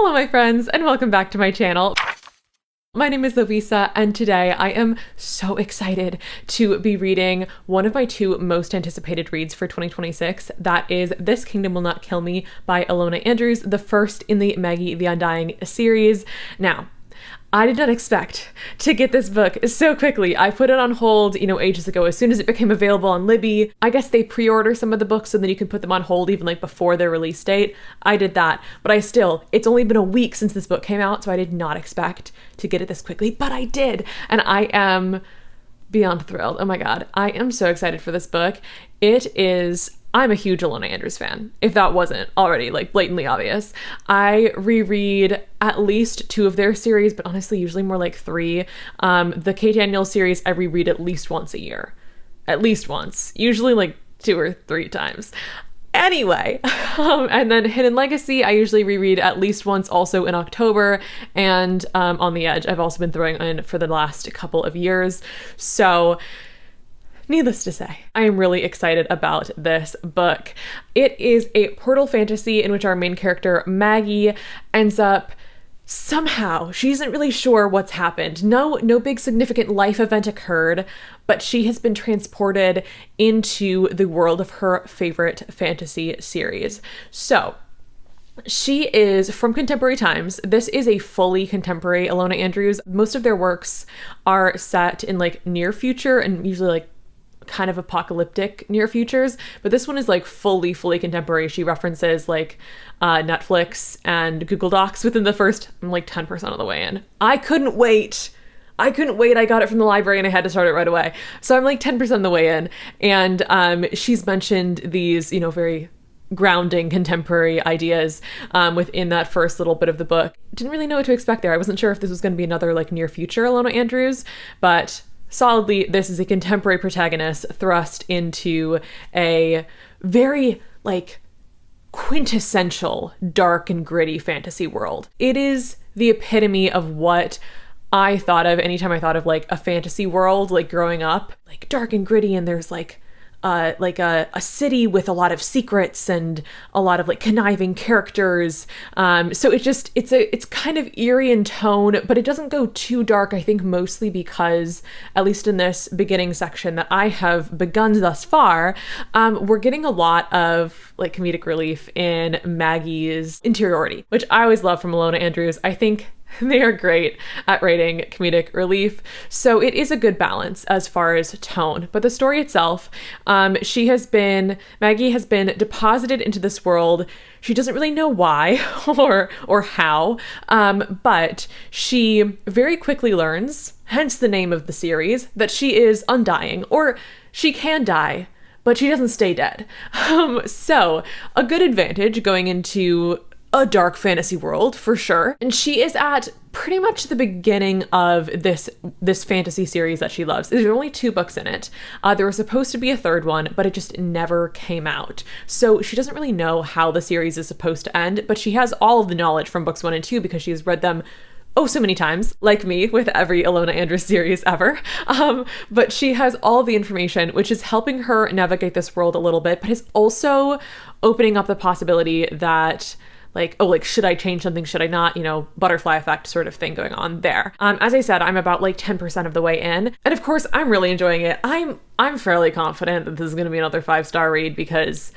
Hello my friends, and welcome back to my channel. My name is Lovisa, and today I am so excited to be reading one of my two most anticipated reads for 2026. That is This Kingdom Will Not Kill Me by Ilona Andrews, the first in the Maggie the Undying series. Now, I did not expect to get this book so quickly. I put it on hold, ages ago, as soon as it became available on Libby. I guess they pre-order some of the books so then you can put them on hold even like before their release date. I did that, but it's only been a week since this book came out, so I did not expect to get it this quickly, but I did. And I am beyond thrilled. Oh my God. I am so excited for this book. I'm a huge Ilona Andrews fan, if that wasn't already blatantly obvious. I reread at least two of their series, but honestly, usually more like three. The Kate Daniels series, I reread at least once a year. At least once. Usually like 2 or 3 times. Anyway, and then Hidden Legacy, I usually reread at least once also in October, and On the Edge, I've also been throwing in for the last couple of years. So needless to say, I am really excited about this book. It is a portal fantasy in which our main character, Maggie, ends up somehow, she isn't really sure what's happened. No big significant life event occurred, but she has been transported into the world of her favorite fantasy series. So, she is from contemporary times. This is a fully contemporary Ilona Andrews. Most of their works are set in near future and usually kind of apocalyptic near futures, but this one is fully contemporary. She references Netflix and Google Docs within the first 10% of the way in. I couldn't wait. I got it from the library and I had to start it right away. So I'm 10% of the way in, and she's mentioned these very grounding contemporary ideas within that first little bit of the book. Didn't really know what to expect there. I wasn't sure if this was going to be another near future Ilona Andrews, but solidly, this is a contemporary protagonist thrust into a very, quintessential dark and gritty fantasy world. It is the epitome of what I thought of anytime I thought of, a fantasy world, growing up. Dark and gritty, and there's, a city with a lot of secrets and a lot of conniving characters. So it's kind of eerie in tone, but it doesn't go too dark, I think mostly because, at least in this beginning section that I have begun thus far, we're getting a lot of comedic relief in Maggie's interiority, which I always love from Ilona Andrews. I think they are great at writing comedic relief. So it is a good balance as far as tone. But the story itself, Maggie has been deposited into this world. She doesn't really know why or how, but she very quickly learns, hence the name of the series, that she is undying, or she can die, but she doesn't stay dead. So a good advantage going into a dark fantasy world, for sure. And she is at pretty much the beginning of this fantasy series that she loves. There's only 2 books in it. There was supposed to be a third one, but it just never came out. So she doesn't really know how the series is supposed to end, but she has all of the knowledge from books 1 and 2 because she has read them so many times, like me with every Ilona Andrews series ever. But she has all the information, which is helping her navigate this world a little bit, but is also opening up the possibility that should I change something? Should I not? Butterfly effect sort of thing going on there. As I said, I'm about 10% of the way in. And of course, I'm really enjoying it. I'm fairly confident that this is going to be another 5-star read because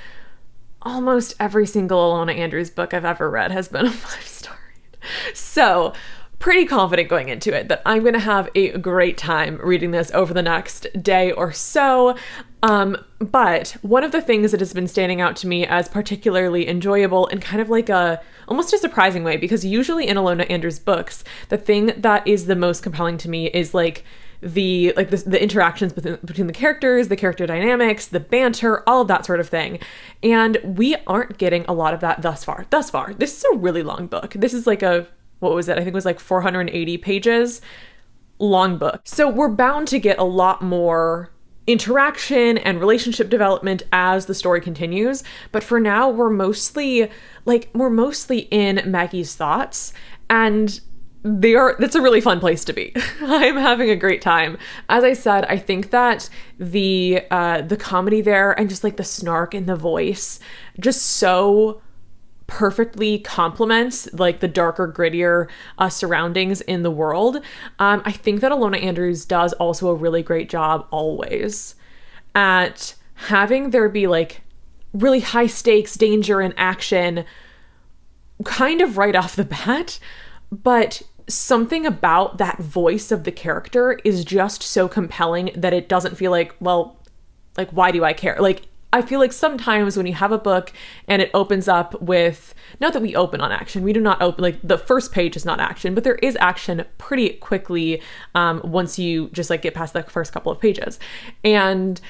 almost every single Ilona Andrews book I've ever read has been a 5-star read. So pretty confident going into it that I'm going to have a great time reading this over the next day or so. But one of the things that has been standing out to me as particularly enjoyable and kind of almost a surprising way, because usually in Ilona Andrews books, the thing that is the most compelling to me is the interactions between the characters, the character dynamics, the banter, all of that sort of thing. And we aren't getting a lot of that thus far. This is a really long book. This is what was it? I think it was 480 pages long book. So we're bound to get a lot more interaction and relationship development as the story continues. But for now, we're mostly in Maggie's thoughts, and it's a really fun place to be. I'm having a great time. As I said, I think that the comedy there and just the snark in the voice just so perfectly complements like the darker, grittier surroundings in the world. I think that Ilona Andrews does also a really great job always at having there be like really high stakes, danger, and action kind of right off the bat, but something about that voice of the character is just so compelling that it doesn't feel like, well, like, why do I care? Like, I feel like sometimes when you have a book and it opens up with, not that we open on action, we do not open, like the first page is not action, but there is action pretty quickly once you just like get past the first couple of pages. And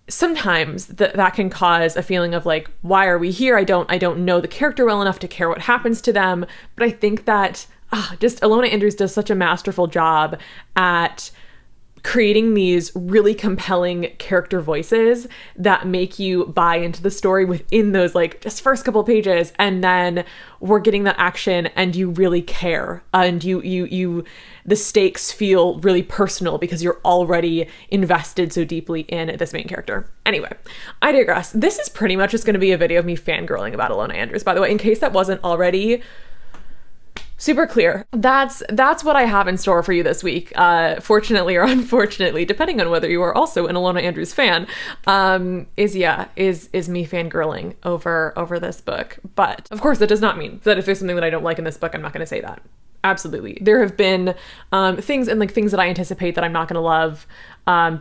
sometimes that can cause a feeling of like, why are we here? I don't know the character well enough to care what happens to them. But I think that just Ilona Andrews does such a masterful job at creating these really compelling character voices that make you buy into the story within those like just first couple pages, and then we're getting that action and you really care, and you the stakes feel really personal because you're already invested so deeply in this main character. Anyway, I digress. This is pretty much just going to be a video of me fangirling about Ilona Andrews, by the way, in case that wasn't already super clear. That's what I have in store for you this week. Fortunately or unfortunately, depending on whether you are also an Ilona Andrews fan, is me fangirling over this book. But of course, that does not mean that if there's something that I don't like in this book, I'm not going to say that. Absolutely. There have been things that I anticipate that I'm not going to love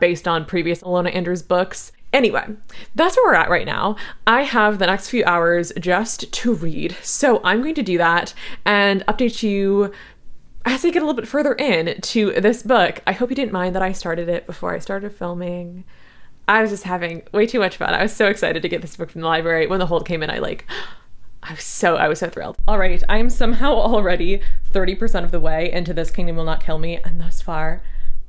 based on previous Ilona Andrews books. Anyway, that's where we're at right now. I have the next few hours just to read, so I'm going to do that and update you as I get a little bit further in to this book. I hope you didn't mind that I started it before I started filming. I was just having way too much fun. I was so excited to get this book from the library. When the hold came in, I was so thrilled. All right, I am somehow already 30% of the way into This Kingdom Will Not Kill Me, and thus far,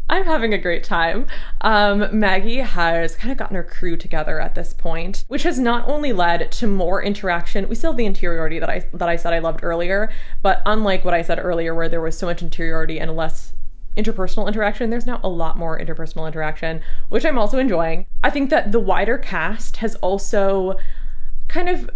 I'm having a great time. Maggie has kind of gotten her crew together at this point, which has not only led to more interaction. We still have the interiority that I said I loved earlier, but unlike what I said earlier, where there was so much interiority and less interpersonal interaction, there's now a lot more interpersonal interaction, which I'm also enjoying. I think that the wider cast has also kind of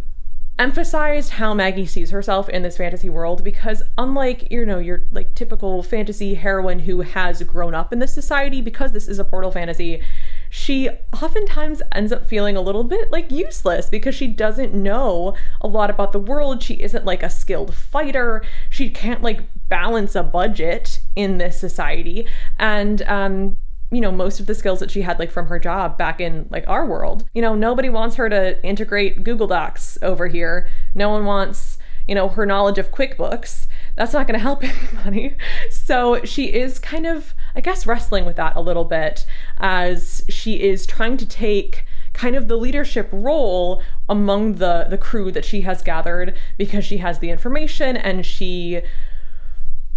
emphasized how Maggie sees herself in this fantasy world, because unlike, your like typical fantasy heroine who has grown up in this society, because this is a portal fantasy, she oftentimes ends up feeling a little bit like useless because she doesn't know a lot about the world. She isn't like a skilled fighter. She can't like balance a budget in this society. And most of the skills that she had like from her job back in like our world, nobody wants her to integrate Google Docs over here. No one wants, her knowledge of QuickBooks. That's not going to help anybody. So she is kind of, I guess, wrestling with that a little bit as she is trying to take kind of the leadership role among the crew that she has gathered, because she has the information and she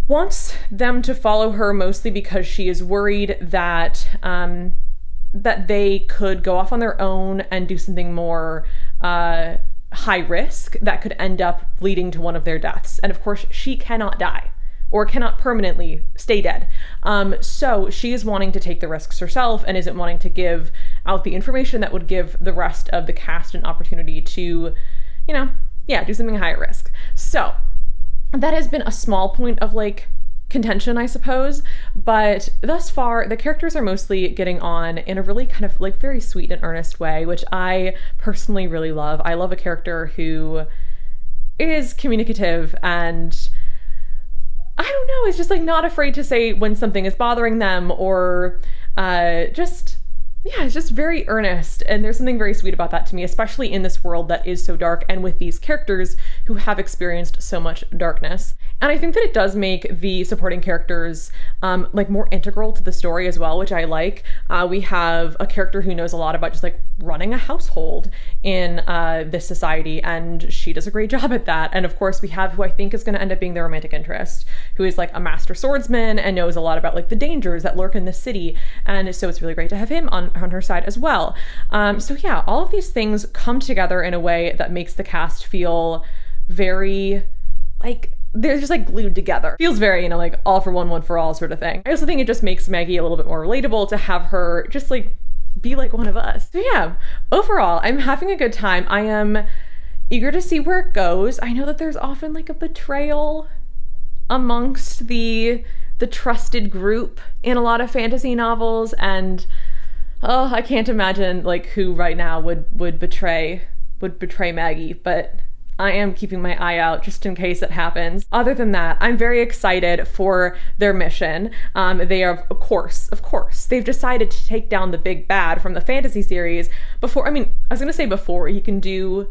wants them to follow her, mostly because she is worried that that they could go off on their own and do something more high risk that could end up leading to one of their deaths. And of course, she cannot die or cannot permanently stay dead. So she is wanting to take the risks herself and isn't wanting to give out the information that would give the rest of the cast an opportunity to, do something high risk. So that has been a small point of like contention, I suppose, but thus far the characters are mostly getting on in a really kind of like very sweet and earnest way, which I personally really love. I love a character who is communicative and, I don't know, is just like not afraid to say when something is bothering them, or it's just very earnest, and there's something very sweet about that to me, especially in this world that is so dark and with these characters who have experienced so much darkness. And I think that it does make the supporting characters like more integral to the story as well, which I like. We have a character who knows a lot about just like running a household in this society, and she does a great job at that. And of course we have who I think is going to end up being the romantic interest, who is like a master swordsman and knows a lot about like the dangers that lurk in the city. And so it's really great to have him on her side as well. So yeah, all of these things come together in a way that makes the cast feel very like they're just like glued together. Feels very, like all for one for all sort of thing. I also think it just makes Maggie a little bit more relatable to have her just like be like one of us. So yeah, overall, I'm having a good time. I am eager to see where it goes. I know that there's often like a betrayal amongst the trusted group in a lot of fantasy novels, and I can't imagine like who right now would betray Maggie, but I am keeping my eye out just in case it happens. Other than that, I'm very excited for their mission. They are, of course, they've decided to take down the big bad from the fantasy series before, I was gonna say before he can do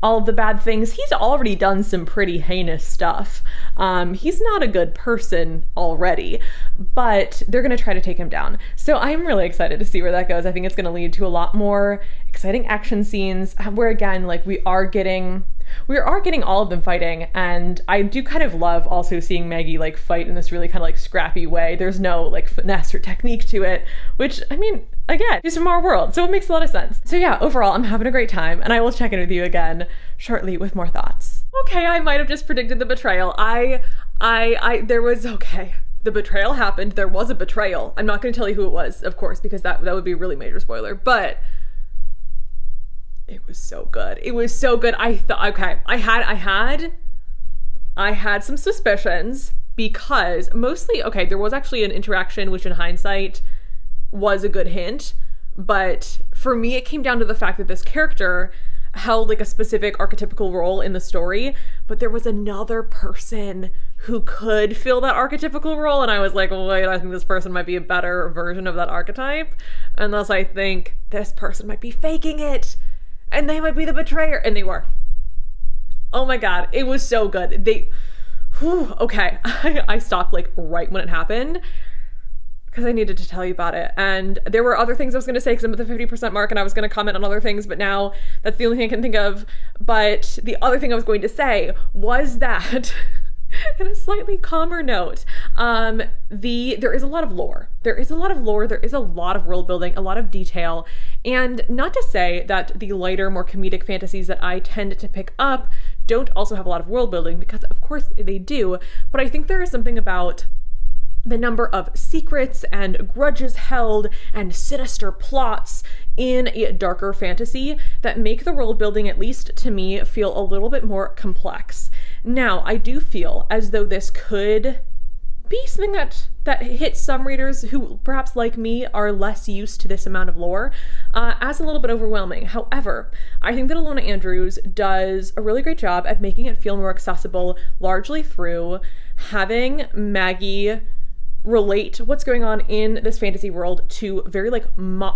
all of the bad things. He's already done some pretty heinous stuff. He's not a good person already, but they're going to try to take him down. So I'm really excited to see where that goes. I think it's going to lead to a lot more exciting action scenes where, again, like we are getting all of them fighting, and I do kind of love also seeing Maggie like fight in this really kind of like scrappy way. There's no like finesse or technique to it, which again, she's from our world, so it makes a lot of sense. So yeah, overall, I'm having a great time, and I will check in with you again shortly with more thoughts. Okay, I might have just predicted the betrayal. The betrayal happened. There was a betrayal. I'm not going to tell you who it was, of course, because that would be a really major spoiler, but it was so good. It was so good. I thought, okay, I had some suspicions because mostly, okay, there was actually an interaction, which in hindsight was a good hint, but for me, it came down to the fact that this character held like a specific archetypical role in the story, but there was another person who could fill that archetypical role, and I was like, wait, I think this person might be a better version of that archetype, unless I think this person might be faking it, and they might be the betrayer, and they were. Oh my god, it was so good. Okay, I stopped like right when it happened, because I needed to tell you about it. And there were other things I was going to say because I'm at the 50% mark and I was going to comment on other things, but now that's the only thing I can think of. But the other thing I was going to say was that in a slightly calmer note, there is a lot of lore. There is a lot of world building, a lot of detail. And not to say that the lighter, more comedic fantasies that I tend to pick up don't also have a lot of world building, because of course they do. But I think there is something about the number of secrets and grudges held and sinister plots in a darker fantasy that make the world building, at least to me, feel a little bit more complex. Now, I do feel as though this could be something that hits some readers who, perhaps like me, are less used to this amount of lore as a little bit overwhelming. However, I think that Ilona Andrews does a really great job at making it feel more accessible, largely through having Maggie relate what's going on in this fantasy world to very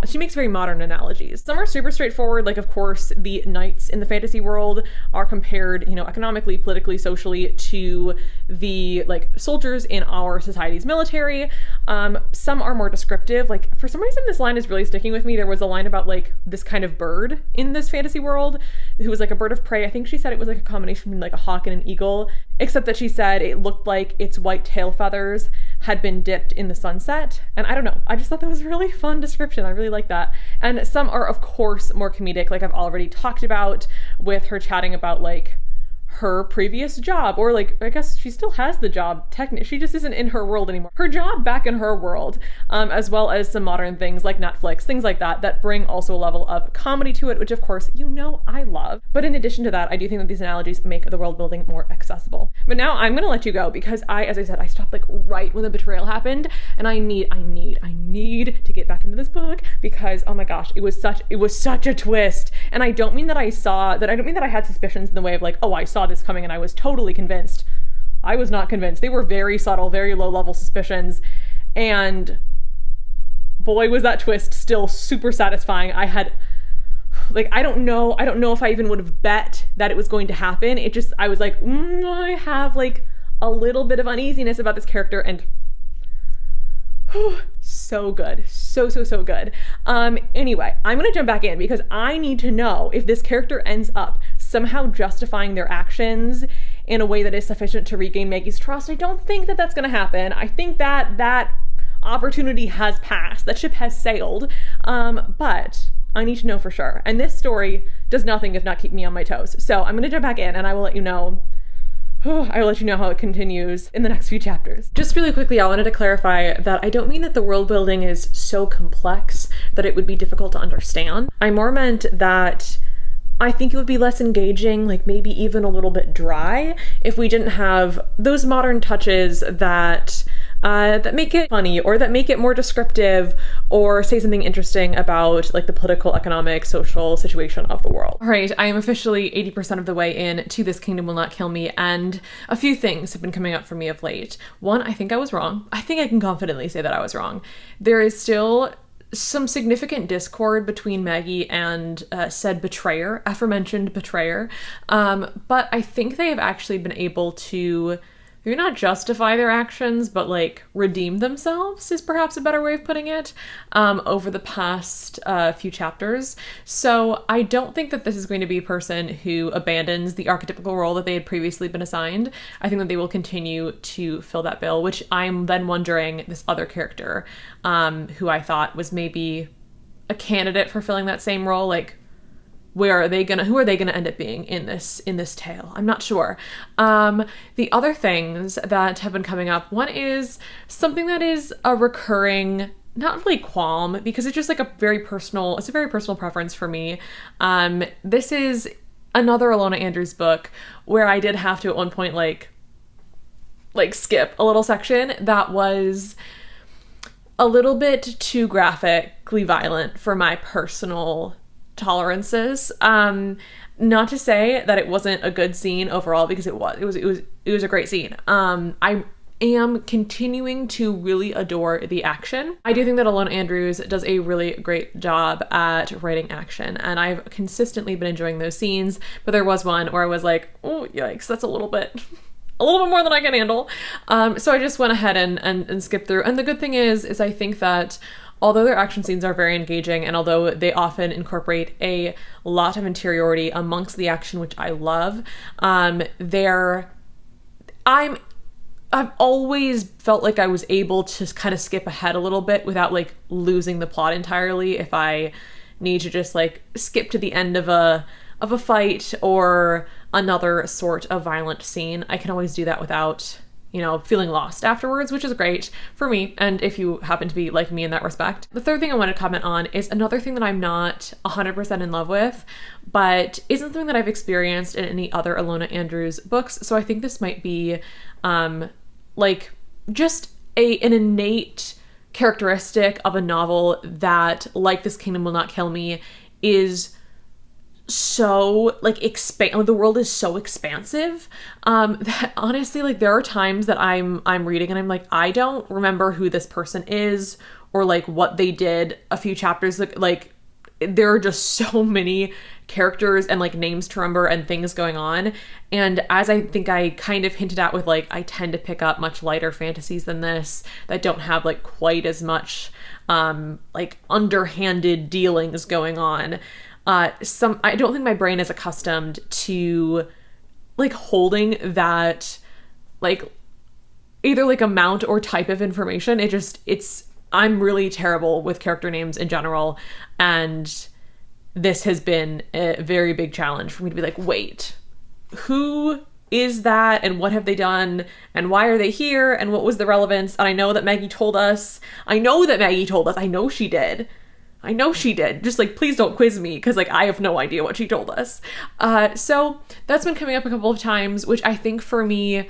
she makes very modern analogies. Some are super straightforward, like of course the knights in the fantasy world are compared, economically, politically, socially to the soldiers in our society's military. Some are more descriptive, like for some reason this line is really sticking with me. There was a line about this kind of bird in this fantasy world who was like a bird of prey. I think she said it was like a combination between a hawk and an eagle, except that she said it looked like its white tail feathers had been dipped in the sunset. And I don't know, I just thought that was a really fun description. I really like that. And some are of course more comedic, like I've already talked about, with her chatting about her previous job, or I guess she still has the job technically, she just isn't in her world anymore, her job back in her world, as well as some modern things like Netflix, things like that bring also a level of comedy to it, which of course I love. But in addition to that, I do think that these analogies make the world building more accessible. But now I'm gonna let you go, because as I said, I stopped right when the betrayal happened, and I need to get back into this book, because oh my gosh, it was such a twist. And I don't mean that I had suspicions in the way of I saw this coming and I was totally convinced. I was not convinced. They were very subtle, very low level suspicions, and boy was that twist still super satisfying. I had I don't know if I even would have bet that it was going to happen. I was I have a little bit of uneasiness about this character, and so good. So good. Anyway, I'm gonna jump back in because I need to know if this character ends up somehow justifying their actions in a way that is sufficient to regain Maggie's trust. I don't think that that's gonna happen. I think that opportunity has passed. That ship has sailed. But I need to know for sure. And this story does nothing if not keep me on my toes. So I'm gonna jump back in and I will let you know how it continues in the next few chapters. Just really quickly, I wanted to clarify that I don't mean that the world building is so complex that it would be difficult to understand. I more meant that I think it would be less engaging, like maybe even a little bit dry, if we didn't have those modern touches that that make it funny, or that make it more descriptive, or say something interesting about like the political, economic, social situation of the world. All right, I am officially 80% of the way in to This Kingdom Will Not Kill Me, and a few things have been coming up for me of late. One, I think I was wrong. I think I can confidently say that I was wrong. There is still some significant discord between Maggie and said betrayer, aforementioned betrayer, but I think they have actually been able to maybe not justify their actions, but like redeem themselves is perhaps a better way of putting it, over the past few chapters. So I don't think that this is going to be a person who abandons the archetypical role that they had previously been assigned. I think that they will continue to fill that bill, which I'm then wondering this other character, who I thought was maybe a candidate for filling that same role, like who are they gonna end up being in this tale? I'm not sure. The other things that have been coming up, one is something that is a recurring, not really qualm, because it's just like a very personal preference for me. This is another Ilona Andrews book where I did have to at one point like skip a little section that was a little bit too graphically violent for my personal tolerances. Not to say that it wasn't a good scene overall, because it was a great scene. I am continuing to really adore the action. I do think that Ilona Andrews does a really great job at writing action, and I've consistently been enjoying those scenes, but there was one where I was like, oh yikes, that's a little bit more than I can handle. So I just went ahead and skipped through. And the good thing is I think that although their action scenes are very engaging, and although they often incorporate a lot of interiority amongst the action, which I love, I've always felt like I was able to kind of skip ahead a little bit without like losing the plot entirely. If I need to just like skip to the end of a fight or another sort of violent scene, I can always do that without, feeling lost afterwards, which is great for me, and if you happen to be like me in that respect. The third thing I want to comment on is another thing that I'm not 100% in love with, but isn't something that I've experienced in any other Ilona Andrews books, so I think this might be just an innate characteristic of a novel that, like This Kingdom Will Not Kill Me, is so the world is so expansive, that honestly, like, there are times that I'm reading and I'm like, I don't remember who this person is or like what they did a few chapters like there are just so many characters and like names to remember and things going on. And as I think I kind of hinted at with like, I tend to pick up much lighter fantasies than this that don't have like quite as much underhanded dealings going on. I don't think my brain is accustomed to like holding that like either like amount or type of information. I'm really terrible with character names in general, and this has been a very big challenge for me to be like, wait, who is that and what have they done and why are they here and what was the relevance? And I know that Maggie told us. I know she did. Just like, please don't quiz me, because like I have no idea what she told us. So that's been coming up a couple of times, which I think for me,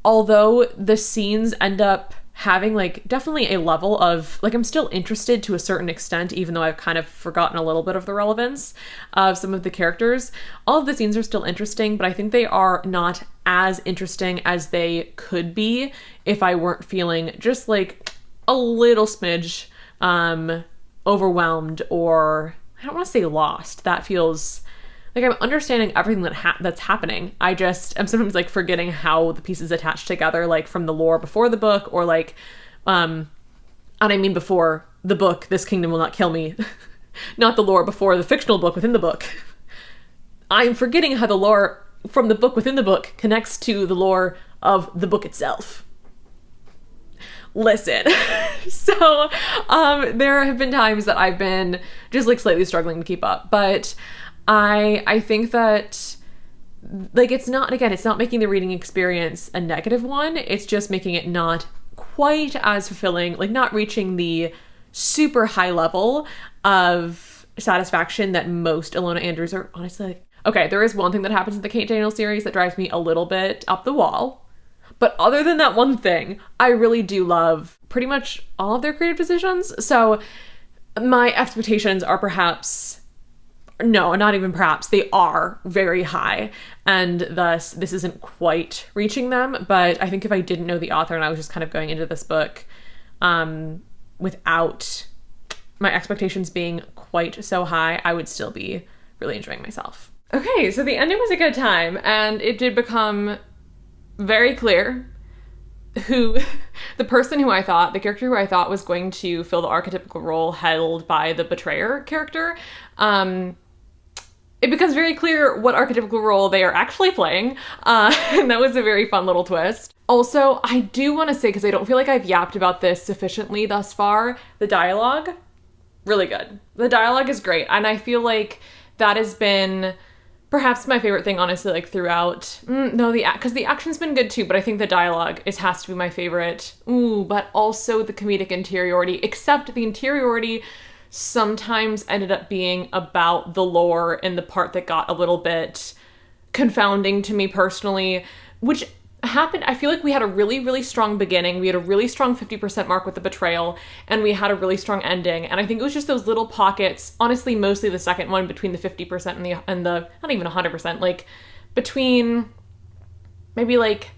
although the scenes end up having like definitely a level of like, I'm still interested to a certain extent, even though I've kind of forgotten a little bit of the relevance of some of the characters. All of the scenes are still interesting, but I think they are not as interesting as they could be if I weren't feeling just like a little smidge overwhelmed, or I don't want to say lost. That feels like I'm understanding everything that's happening. I just am sometimes like forgetting how the pieces attach together, like from the lore before the book, or like, and I mean before the book, This Kingdom Will Not Kill Me, not the lore before the fictional book within the book. I'm forgetting how the lore from the book within the book connects to the lore of the book itself. Listen. So, there have been times that I've been just like slightly struggling to keep up, but I think that like, it's not making the reading experience a negative one. It's just making it not quite as fulfilling, like not reaching the super high level of satisfaction that most Ilona Andrews are honestly like. Okay, there is one thing that happens in the Kate Daniels series that drives me a little bit up the wall. But other than that one thing, I really do love pretty much all of their creative decisions. So my expectations are perhaps, no, not even perhaps, they are very high. And thus, this isn't quite reaching them. But I think if I didn't know the author and I was just kind of going into this book without my expectations being quite so high, I would still be really enjoying myself. Okay, so the ending was a good time, and it did become very clear who the character who I thought was going to fill the archetypical role held by the betrayer character. It becomes very clear what archetypical role they are actually playing, and that was a very fun little twist. Also, I do want to say, because I don't feel like I've yapped about this sufficiently thus far, the dialogue, really good. The dialogue is great, and I feel like that has been perhaps my favorite thing, honestly, like throughout. Because the action's been good too, but I think the dialogue has to be my favorite. But also the comedic interiority, except the interiority sometimes ended up being about the lore and the part that got a little bit confounding to me personally, which happened. I feel like we had a really, really strong beginning. We had a really strong 50% mark with the betrayal, and we had a really strong ending. And I think it was just those little pockets, honestly, mostly the second one between the 50% and the not even 100%, like between maybe like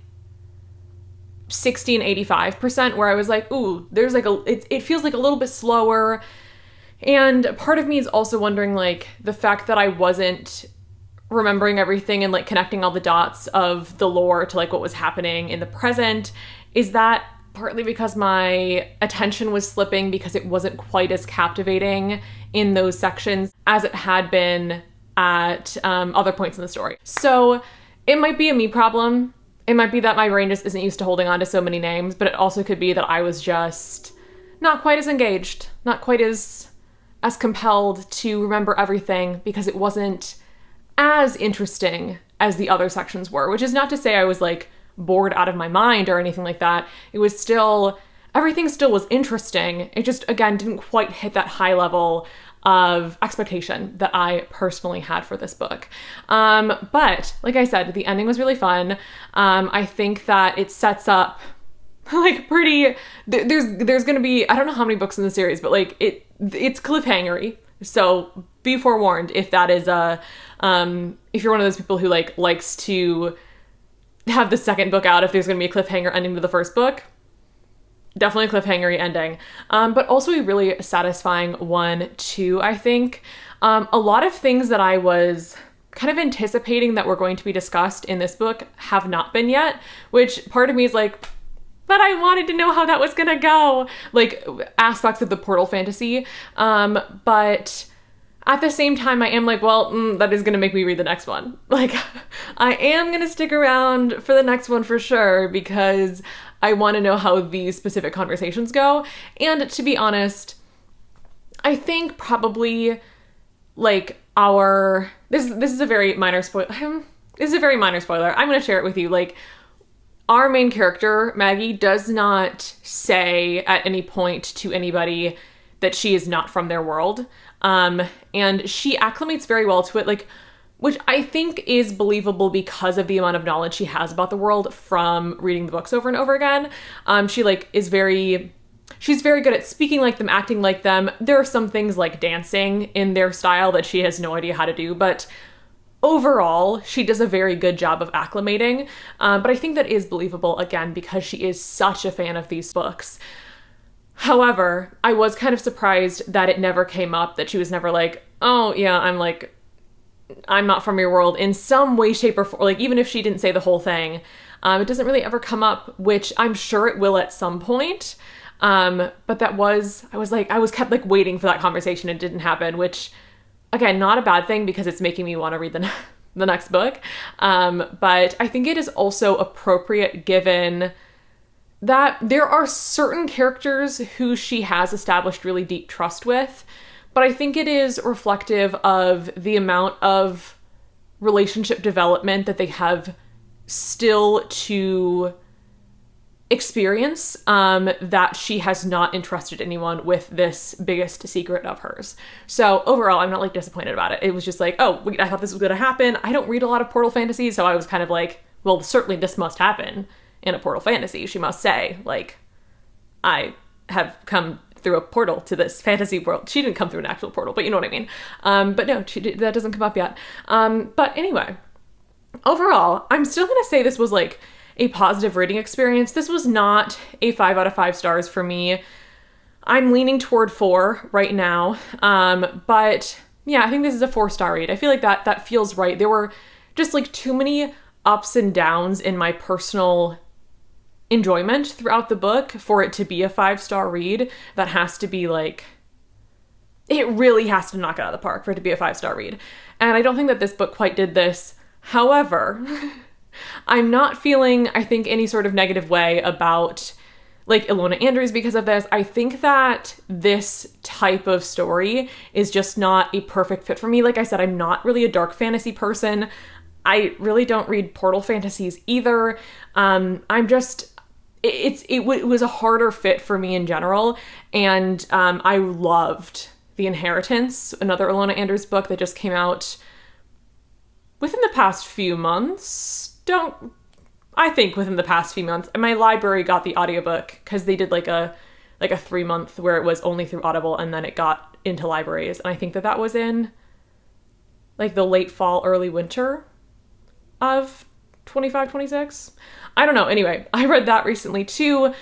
60 and 85%, where I was like, ooh, there's like it feels like a little bit slower. And part of me is also wondering, like, the fact that I wasn't remembering everything and like connecting all the dots of the lore to like what was happening in the present. Is that partly because my attention was slipping because it wasn't quite as captivating in those sections as it had been at other points in the story? So it might be a me problem. It might be that my brain just isn't used to holding on to so many names, but it also could be that I was just not quite as engaged, not quite as compelled to remember everything because it wasn't as interesting as the other sections were, which is not to say I was like bored out of my mind or anything like that. It was still, everything still was interesting. It just, again, didn't quite hit that high level of expectation that I personally had for this book. But like I said, the ending was really fun. I think that it sets up like pretty, there's gonna be, I don't know how many books in the series, but like it's cliffhangery. So be forewarned if that is if you're one of those people who like likes to have the second book out, if there's going to be a cliffhanger ending to the first book, definitely a cliffhangery ending. But also a really satisfying one too, I think. A lot of things that I was kind of anticipating that were going to be discussed in this book have not been yet, which part of me is like, but I wanted to know how that was gonna go. Like aspects of the portal fantasy. But at the same time, I am like, well, that is gonna make me read the next one. Like, I am gonna stick around for the next one for sure, because I want to know how these specific conversations go. And to be honest, I think probably like this is a very minor spoiler. This is a very minor spoiler. I'm gonna share it with you. Like, our main character, Maggie, does not say at any point to anybody that she is not from their world. And she acclimates very well to it, like, which I think is believable because of the amount of knowledge she has about the world from reading the books over and over again. She like she's very good at speaking like them, acting like them. There are some things like dancing in their style that she has no idea how to do, but overall, she does a very good job of acclimating. But I think that is believable, again, because she is such a fan of these books. However, I was kind of surprised that it never came up, that she was never like, oh yeah, I'm not from your world in some way, shape, or form. Like, even if she didn't say the whole thing, it doesn't really ever come up, which I'm sure it will at some point. But I was kept like waiting for that conversation. It didn't happen, which, again, not a bad thing because it's making me want to read the next book. But I think it is also appropriate given that there are certain characters who she has established really deep trust with. But I think it is reflective of the amount of relationship development that they have still to experience that she has not entrusted anyone with this biggest secret of hers. So overall, I'm not like disappointed about it. It was just like, oh, I thought this was going to happen. I don't read a lot of portal fantasy, so I was kind of like, well, certainly this must happen in a portal fantasy. She must say, like, I have come through a portal to this fantasy world. She didn't come through an actual portal, but you know what I mean. But no, that doesn't come up yet. But anyway, overall, I'm still going to say this was like a positive reading experience. This was not a 5 out of 5 stars for me. I'm leaning toward 4 right now. But yeah, I think this is a 4-star read. I feel like that feels right. There were just like too many ups and downs in my personal enjoyment throughout the book for it to be a 5-star read. That has to be like, it really has to knock it out of the park for it to be a 5-star read. And I don't think that this book quite did this. However, I'm not feeling, I think, any sort of negative way about like Ilona Andrews because of this. I think that this type of story is just not a perfect fit for me. Like I said, I'm not really a dark fantasy person. I really don't read portal fantasies either. It was a harder fit for me in general. And I loved The Inheritance, another Ilona Andrews book that just came out within the past few months. I think within the past few months. And my library got the audiobook because they did like a 3-month where it was only through Audible and then it got into libraries. And I think that was in like the late fall, early winter of 25, 26. I don't know. Anyway, I read that recently too.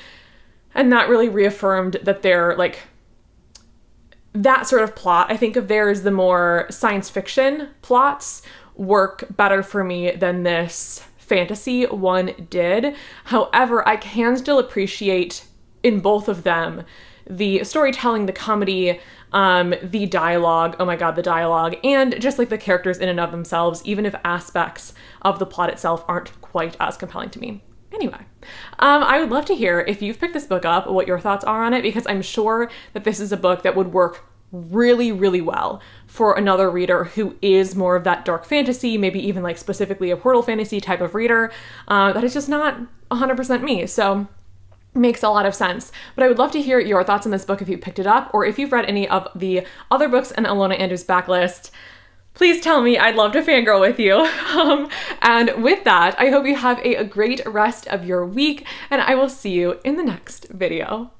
And that really reaffirmed that they're like, that sort of plot, I think of theirs, the more science fiction plots work better for me than this fantasy one did. However, I can still appreciate in both of them the storytelling, the comedy, the dialogue, oh my god, the dialogue, and just like the characters in and of themselves, even if aspects of the plot itself aren't quite as compelling to me. Anyway, I would love to hear if you've picked this book up, what your thoughts are on it, because I'm sure that this is a book that would work really, really well for another reader who is more of that dark fantasy, maybe even like specifically a portal fantasy type of reader, that is just not 100% me. So makes a lot of sense. But I would love to hear your thoughts on this book if you picked it up or if you've read any of the other books in Ilona Andrews' backlist. Please tell me. I'd love to fangirl with you. And with that, I hope you have a great rest of your week and I will see you in the next video.